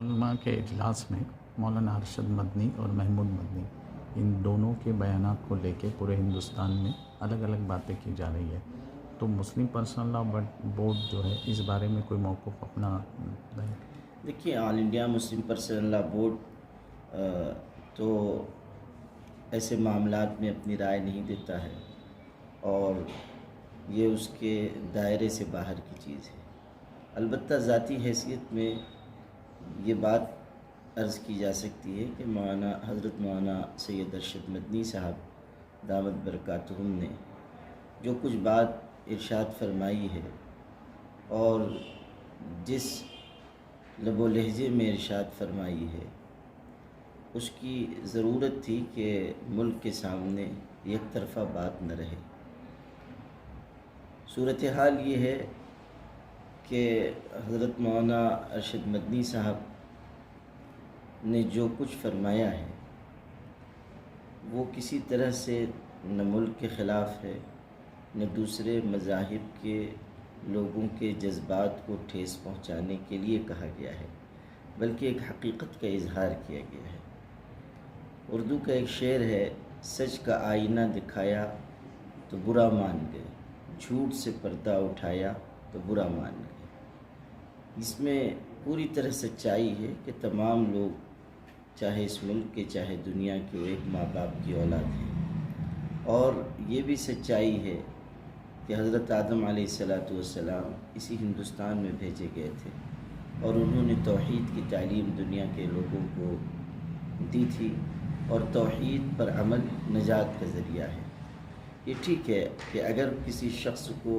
علماء کے اجلاس میں مولانا ارشد مدنی اور محمود مدنی ان دونوں کے بیانات کو لے کے پورے ہندوستان میں الگ الگ باتیں کی جا رہی ہے، تو مسلم پرسنل لاء بورڈ جو ہے اس بارے میں کوئی موقف اپنا ہے؟ دیکھیے، All India Muslim Personal Law Board تو ایسے معاملات میں اپنی رائے نہیں دیتا ہے، اور یہ اس کے دائرے سے باہر کی چیز ہے۔ البتہ ذاتی حیثیت میں یہ بات عرض کی جا سکتی ہے کہ حضرت مولانا سید ارشد مدنی صاحب دامت برکاتہم نے جو کچھ بات ارشاد فرمائی ہے، اور جس لب و لہجے میں ارشاد فرمائی ہے، اس کی ضرورت تھی کہ ملک کے سامنے یک طرفہ بات نہ رہے۔ صورتحال یہ ہے کہ حضرت مولانا ارشد مدنی صاحب نے جو کچھ فرمایا ہے وہ کسی طرح سے نہ ملک کے خلاف ہے، نہ دوسرے مذاہب کے لوگوں کے جذبات کو ٹھیس پہنچانے کے لیے کہا گیا ہے، بلکہ ایک حقیقت کا اظہار کیا گیا ہے۔ اردو کا ایک شعر ہے، سچ کا آئینہ دکھایا تو برا مان گئے، جھوٹ سے پردہ اٹھایا تو برا مان گئے۔ اس میں پوری طرح سچائی ہے کہ تمام لوگ، چاہے اس ملک کے چاہے دنیا کے، وہ ایک ماں باپ کی اولاد ہیں، اور یہ بھی سچائی ہے کہ حضرت آدم علیہ السلام اسی ہندوستان میں بھیجے گئے تھے، اور انہوں نے توحید کی تعلیم دنیا کے لوگوں کو دی تھی، اور توحید پر عمل نجات کا ذریعہ ہے۔ یہ ٹھیک ہے کہ اگر کسی شخص کو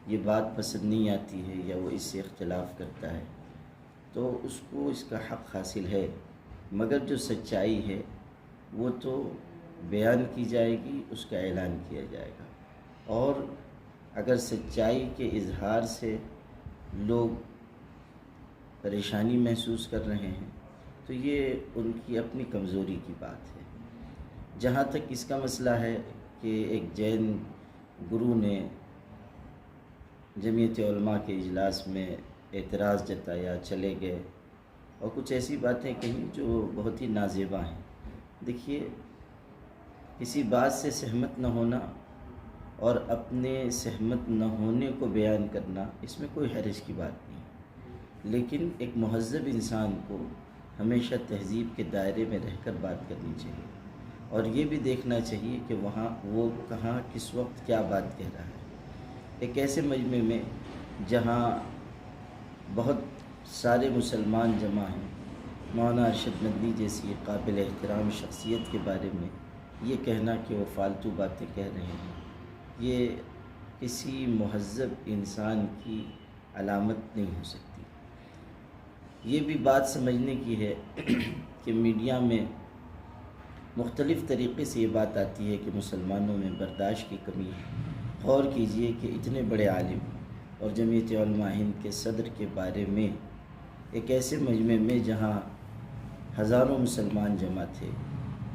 یہ بات پسند نہیں آتی ہے یا وہ اس سے اختلاف کرتا ہے تو اس کو اس کا حق حاصل ہے، مگر جو سچائی ہے وہ تو بیان کی جائے گی، اس کا اعلان کیا جائے گا، اور اگر سچائی کے اظہار سے لوگ پریشانی محسوس کر رہے ہیں تو یہ ان کی اپنی کمزوری کی بات ہے۔ جہاں تک اس کا مسئلہ ہے کہ ایک جین گرو نے جمعیت علماء کے اجلاس میں اعتراض جتایا، چلے گئے اور کچھ ایسی باتیں کہیں جو بہت ہی نازیبا ہیں۔ دیکھیے، کسی بات سے سہمت نہ ہونا اور اپنے سہمت نہ ہونے کو بیان کرنا، اس میں کوئی حرج کی بات نہیں، لیکن ایک مہذب انسان کو ہمیشہ تہذیب کے دائرے میں رہ کر بات کرنی چاہیے، اور یہ بھی دیکھنا چاہیے کہ وہاں وہ کہاں کس وقت کیا بات کہہ رہا ہے۔ ایک ایسے مجمع میں جہاں بہت سارے مسلمان جمع ہیں، مولانا ارشد مدنی جیسی قابل احترام شخصیت کے بارے میں یہ کہنا کہ وہ فالتو باتیں کہہ رہے ہیں، یہ کسی مہذب انسان کی علامت نہیں ہو سکتی۔ یہ بھی بات سمجھنے کی ہے کہ میڈیا میں مختلف طریقے سے یہ بات آتی ہے کہ مسلمانوں میں برداشت کی کمی ہے۔ غور کیجئے کہ اتنے بڑے عالم اور جمعیت علماء ہند کے صدر کے بارے میں ایک ایسے مجمع میں جہاں ہزاروں مسلمان جمع تھے،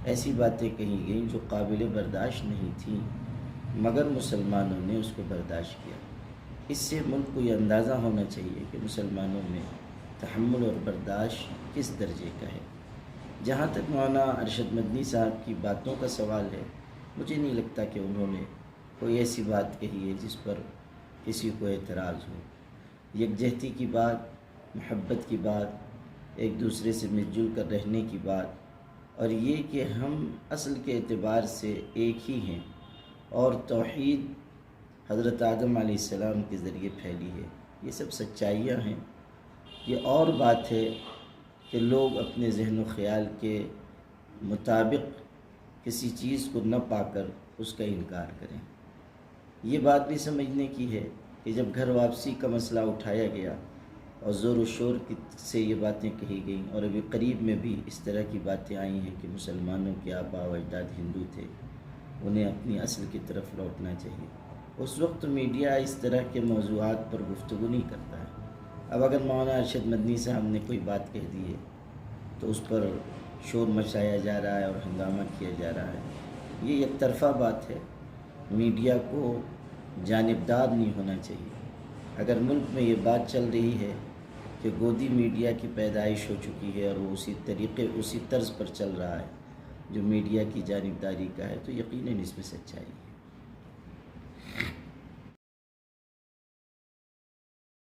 ایسی باتیں کہی گئیں جو قابل برداشت نہیں تھیں، مگر مسلمانوں نے اس کو برداشت کیا۔ اس سے ملک کو یہ اندازہ ہونا چاہیے کہ مسلمانوں میں تحمل اور برداشت کس درجے کا ہے۔ جہاں تک مولانا ارشد مدنی صاحب کی باتوں کا سوال ہے، مجھے نہیں لگتا کہ انہوں نے کوئی ایسی بات کہی ہے جس پر کسی کو اعتراض ہو۔ یکجہتی کی بات، محبت کی بات، ایک دوسرے سے مل جل کر رہنے کی بات، اور یہ کہ ہم اصل کے اعتبار سے ایک ہی ہیں، اور توحید حضرت آدم علیہ السلام کے ذریعے پھیلی ہے، یہ سب سچائیاں ہیں۔ یہ اور بات ہے کہ لوگ اپنے ذہن و خیال کے مطابق کسی چیز کو نہ پا کر اس کا انکار کریں۔ یہ بات بھی سمجھنے کی ہے کہ جب گھر واپسی کا مسئلہ اٹھایا گیا اور زور و شور سے یہ باتیں کہی گئیں، اور ابھی قریب میں بھی اس طرح کی باتیں آئی ہیں کہ مسلمانوں کے آباء و اجداد ہندو تھے، انہیں اپنی اصل کی طرف لوٹنا چاہیے، اس وقت میڈیا اس طرح کے موضوعات پر گفتگو نہیں کرتا ہے۔ اب اگر مولانا ارشد مدنی صاحب نے کوئی بات کہہ دی ہے تو اس پر شور مچایا جا رہا ہے اور ہنگامہ کیا جا رہا ہے، یہ یک طرفہ بات ہے۔ میڈیا کو جانبدار نہیں ہونا چاہیے۔ اگر ملک میں یہ بات چل رہی ہے کہ گودی میڈیا کی پیدائش ہو چکی ہے اور وہ اسی طرز پر چل رہا ہے جو میڈیا کی جانبداری کا ہے، تو یقیناً اس میں سچائی ہے۔